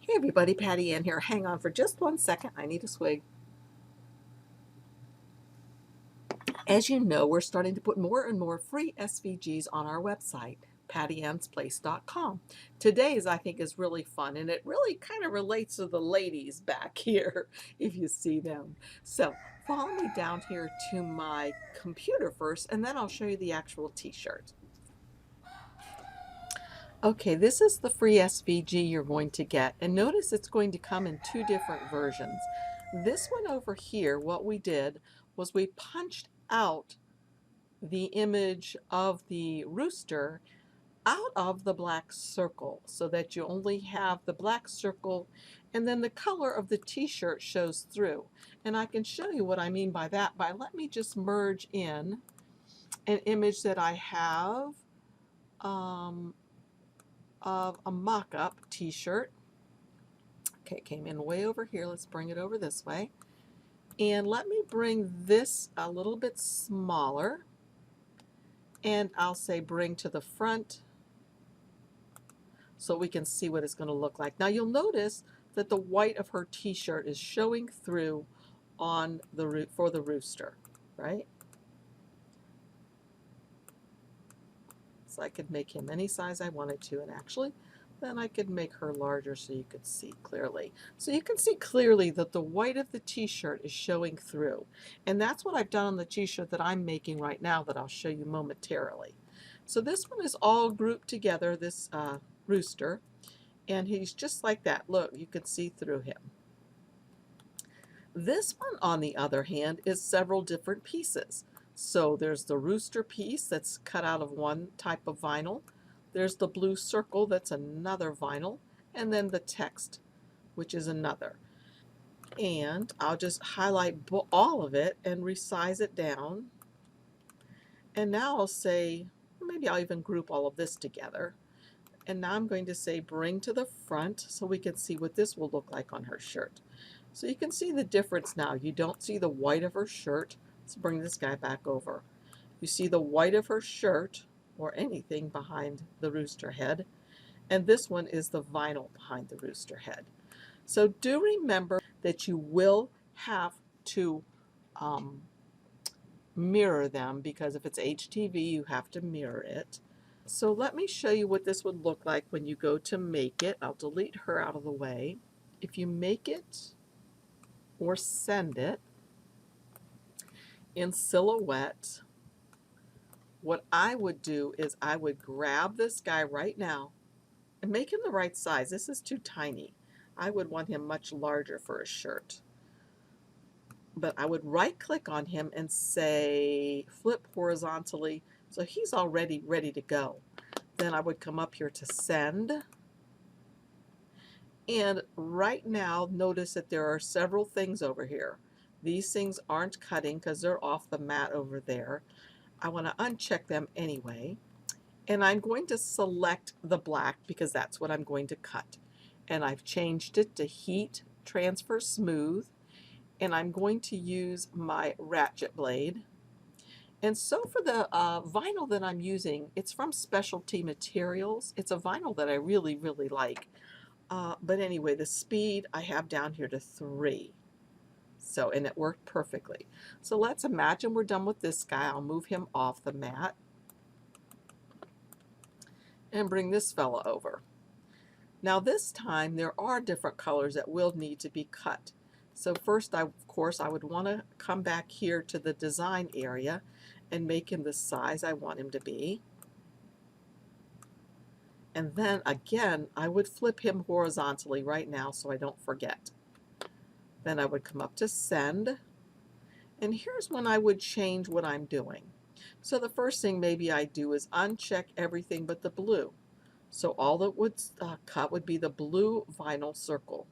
Hey everybody, Patty Ann here. Hang on for just 1 second. I need a swig. As you know, we're starting to put more and more free SVGs on our website, pattyannsplace.com. Today's, I think, is really fun, and it really kind of relates to the ladies back here, if you see them. So follow me down here to my computer first, and then I'll show you the actual t-shirt. Okay, this is the free SVG you're going to get, and notice it's going to come in two different versions. This one over here, what we did was we punched out the image of the rooster out of the black circle so that you only have the black circle and then the color of the t-shirt shows through. And I can show you what I mean by that by let me just merge in an image that I have of a mock-up t-shirt. Okay, it came in way over here. Let's bring it over this way. And let me bring this a little bit smaller. And I'll say bring to the front so we can see what it's going to look like. Now you'll notice that the white of her t-shirt is showing through on the for the rooster, right? So I could make him any size I wanted to, and actually then I could make her larger so you could see clearly. So you can see clearly that the white of the t-shirt is showing through. And that's what I've done on the t-shirt that I'm making right now that I'll show you momentarily. So this one is all grouped together, this rooster, and he's just like that. Look, you can see through him. This one, on the other hand, is several different pieces. So there's the rooster piece that's cut out of one type of vinyl. There's the blue circle, that's another vinyl, and then the text, which is another. And I'll just highlight all of it and resize it down. And now I'll say, maybe I'll even group all of this together. And now I'm going to say bring to the front so we can see what this will look like on her shirt. So you can see the difference now. You don't see the white of her shirt. Let's bring this guy back over. You see the white of her shirt or anything behind the rooster head, and this one is the vinyl behind the rooster head. So do remember that you will have to mirror them, because if it's HTV you have to mirror it. So let me show you what this would look like when you go to make it. I'll delete her out of the way. If you make it or send it in silhouette, what I would do is I would grab this guy right now and make him the right size. This is too tiny. I would want him much larger for a shirt. But I would right click on him and say flip horizontally so he's already ready to go. Then I would come up here to send. And right now notice that there are several things over here. These things aren't cutting because they're off the mat over there. I want to uncheck them anyway, and I'm going to select the black because that's what I'm going to cut, and I've changed it to heat transfer smooth, and I'm going to use my ratchet blade. And so for the vinyl that I'm using, it's from Specialty Materials. It's a vinyl that I really like, but anyway, the speed I have down here to 3. So, and it worked perfectly. So let's imagine we're done with this guy. I'll move him off the mat and bring this fella over. Now this time there are different colors that will need to be cut. So first, of course, I would want to come back here to the design area and make him the size I want him to be. And then again, I would flip him horizontally right now so I don't forget. Then I would come up to send, and here's when I would change what I'm doing. So the first thing maybe I do is uncheck everything but the blue. So all that would cut would be the blue vinyl circle.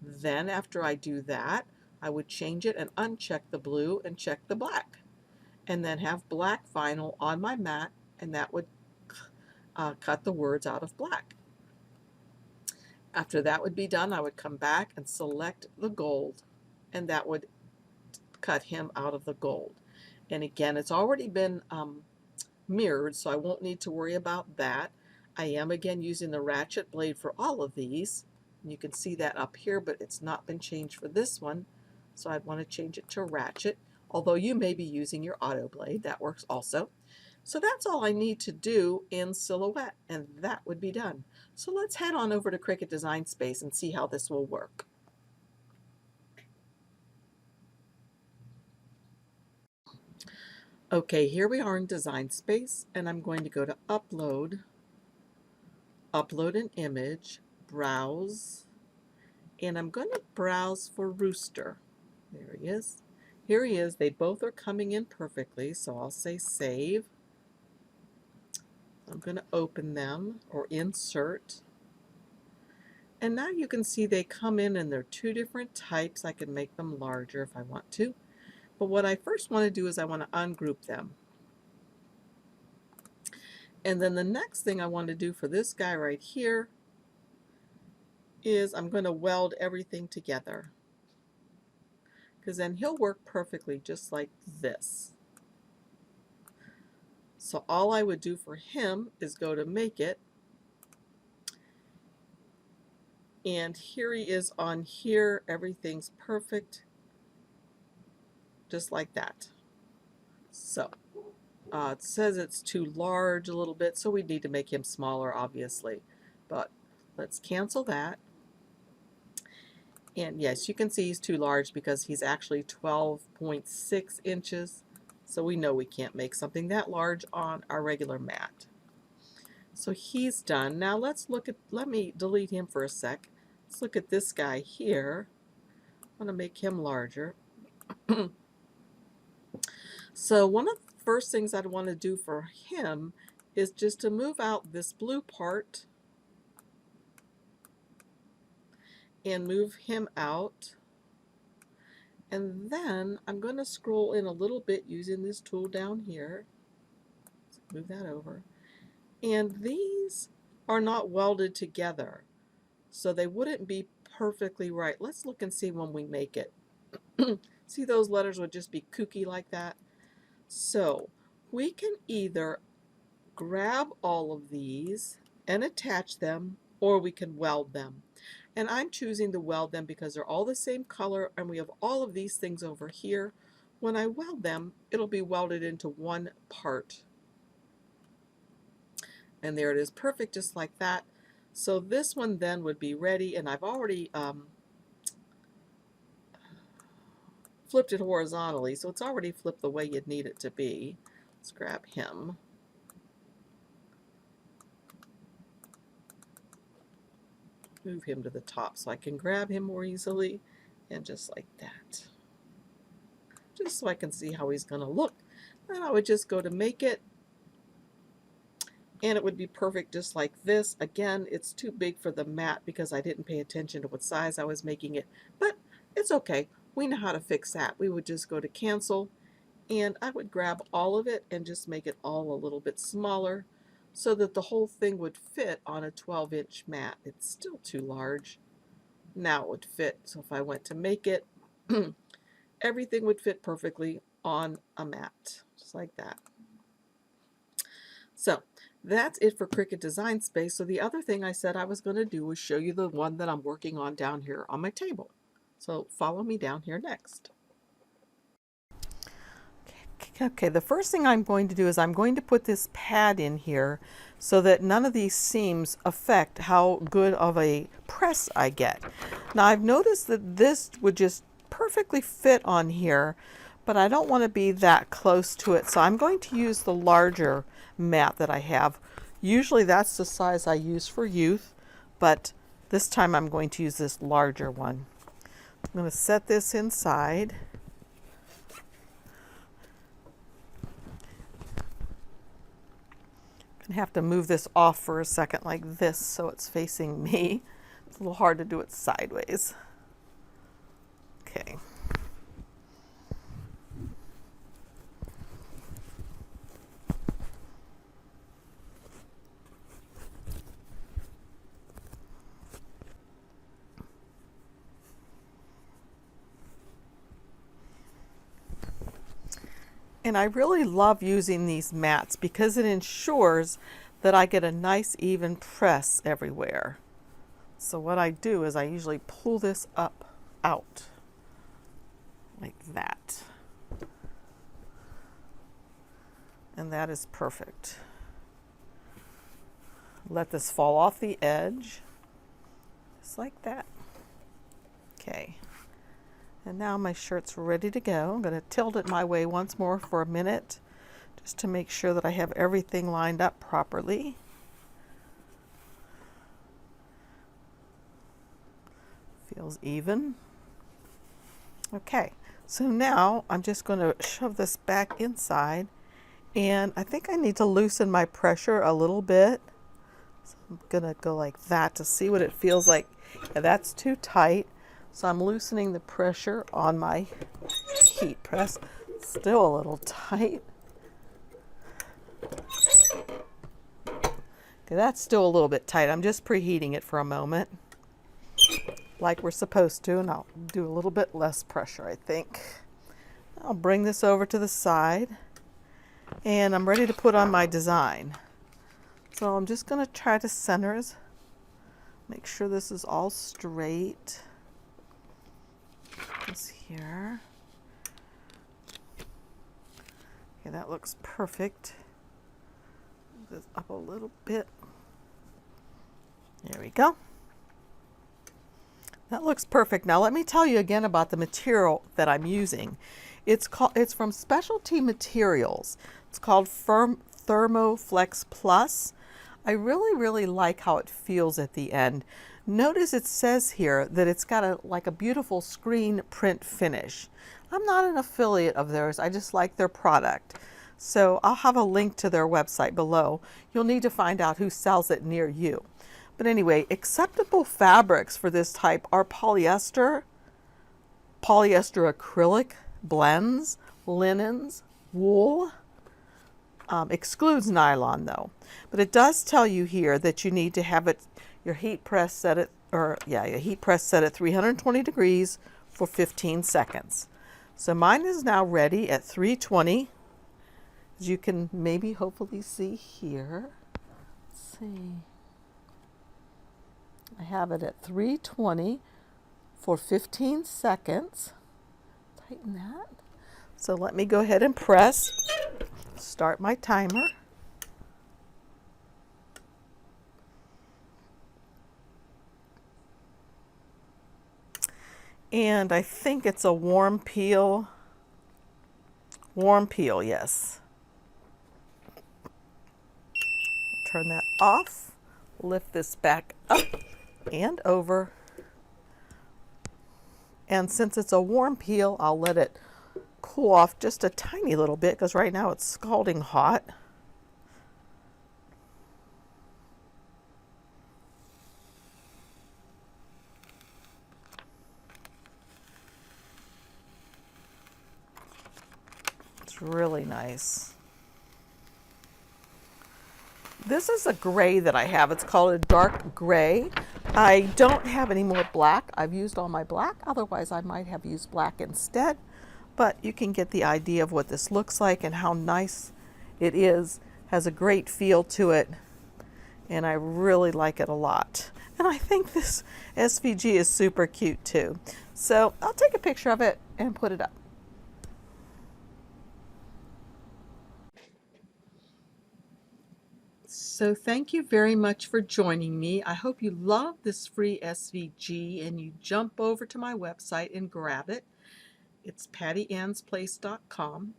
Then after I do that, I would change it and uncheck the blue and check the black. And then have black vinyl on my mat, and that would cut the words out of black. After that would be done, I would come back and select the gold, and that would cut him out of the gold. And again, it's already been mirrored, so I won't need to worry about that. I am again using the ratchet blade for all of these, You can see that up here, but it's not been changed for this one. So I'd want to change it to ratchet, although you may be using your auto blade. That works also. So that's all I need to do in Silhouette, and that would be done. So let's head on over to Cricut Design Space and see how this will work. Okay, here we are in Design Space, and I'm going to go to Upload, Upload an Image, Browse, and I'm going to browse for Rooster. There he is. Here he is. They both are coming in perfectly, so I'll say Save. I'm going to open them or Insert. And now you can see they come in and they're two different types. I can make them larger if I want to. But what I first want to do is I want to ungroup them. And then the next thing I want to do for this guy right here is I'm going to weld everything together, because then he'll work perfectly just like this. So all I would do for him is go to Make It, and here he is on here. Everything's perfect, just like that. So it says it's too large a little bit, so we need to make him smaller, obviously. But let's cancel that. And yes, you can see he's too large because he's actually 12.6 inches. So we know we can't make something that large on our regular mat. So he's done. Now let's look at, let me delete him for a sec. Let's look at this guy here. I want to make him larger. So one of the first things I'd want to do for him is just to move out this blue part and move him out. And then I'm going to scroll in a little bit using this tool down here. Let's move that over. And these are not welded together, so they wouldn't be perfectly right. Let's look and see when we make it. See, those letters would just be kooky like that. So we can either grab all of these and attach them, or we can weld them. And I'm choosing to weld them because they're all the same color and we have all of these things over here. When I weld them, it'll be welded into one part. And there it is, perfect, just like that. So this one then would be ready, and I've already flipped it horizontally, so it's already flipped the way you'd need it to be. Let's grab him. Move him to the top so I can grab him more easily, and just like that. Just so I can see how he's going to look. Then I would just go to Make It, and it would be perfect just like this. Again, it's too big for the mat because I didn't pay attention to what size I was making it, but it's okay. We know how to fix that. We would just go to Cancel, and I would grab all of it and just make it all a little bit smaller so that the whole thing would fit on a 12-inch mat. It's still too large. Now it would fit. So if I went to Make It, everything would fit perfectly on a mat, just like that. So that's it for Cricut Design Space. So the other thing I said I was going to do was show you the one that I'm working on down here on my table. So follow me down here next. Okay, the first thing I'm going to do is I'm going to put this pad in here so that none of these seams affect how good of a press I get. Now I've noticed that this would just perfectly fit on here, but I don't want to be that close to it, so I'm going to use the larger mat that I have. Usually that's the size I use for youth, but this time I'm going to use this larger one. I'm going to set this inside. I have to move this off for a second like this so it's facing me. It's a little hard to do it sideways. Okay. And I really love using these mats because it ensures that I get a nice even press everywhere. So what I do is I usually pull this up out like that. And that is perfect. Let this fall off the edge, just like that. Okay, and now my shirt's ready to go. I'm going to tilt it my way once more for a minute, just to make sure that I have everything lined up properly. Feels even. Okay, so now I'm just going to shove this back inside, and I think I need to loosen my pressure a little bit. So I'm gonna go like that to see what it feels like. Yeah, that's too tight. So I'm loosening the pressure on my heat press. Still a little tight. Okay, that's still a little bit tight. I'm just preheating it for a moment, like we're supposed to, and I'll do a little bit less pressure, I think. I'll bring this over to the side, and I'm ready to put on my design. So I'm just going to try to center it. Make sure this is all straight. This here. Okay, that looks perfect. Move this up a little bit. There we go. That looks perfect. Now let me tell you again about the material that I'm using. It's from Specialty Materials. It's called Thermoflex Plus. I really like how it feels at the end. Notice it says here that it's got like a beautiful screen print finish. I'm not an affiliate of theirs, I just like their product. So I'll have a link to their website below. You'll need to find out who sells it near you. But anyway, acceptable fabrics for this type are polyester acrylic, blends, linens, wool. Excludes nylon though, but it does tell you here that you need to have your heat press set at 320 degrees for 15 seconds. So mine is now ready at 320, as you can maybe hopefully see here. Let's see. I have it at 320 for 15 seconds. Tighten that. So let me go ahead and press. Start my timer. And I think it's a warm peel. Warm peel, yes. Turn that off. Lift this back up and over. And since it's a warm peel, I'll let it cool off just a tiny little bit, because right now it's scalding hot. It's really nice. This is a gray that I have. It's called a dark gray. I don't have any more black. I've used all my black. Otherwise, I might have used black instead. But you can get the idea of what this looks like and how nice it is. Has a great feel to it, and I really like it a lot. And I think this SVG is super cute too. So I'll take a picture of it and put it up. So thank you very much for joining me. I hope you love this free SVG and you jump over to my website and grab it. It's pattyannsplace.com.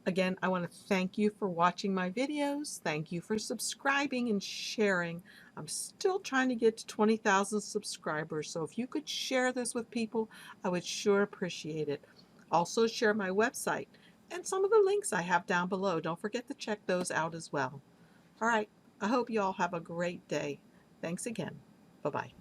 Again, I want to thank you for watching my videos. Thank you for subscribing and sharing. I'm still trying to get to 20,000 subscribers, so if you could share this with people, I would sure appreciate it. Also share my website and some of the links I have down below. Don't forget to check those out as well. All right, I hope you all have a great day. Thanks again. Bye-bye.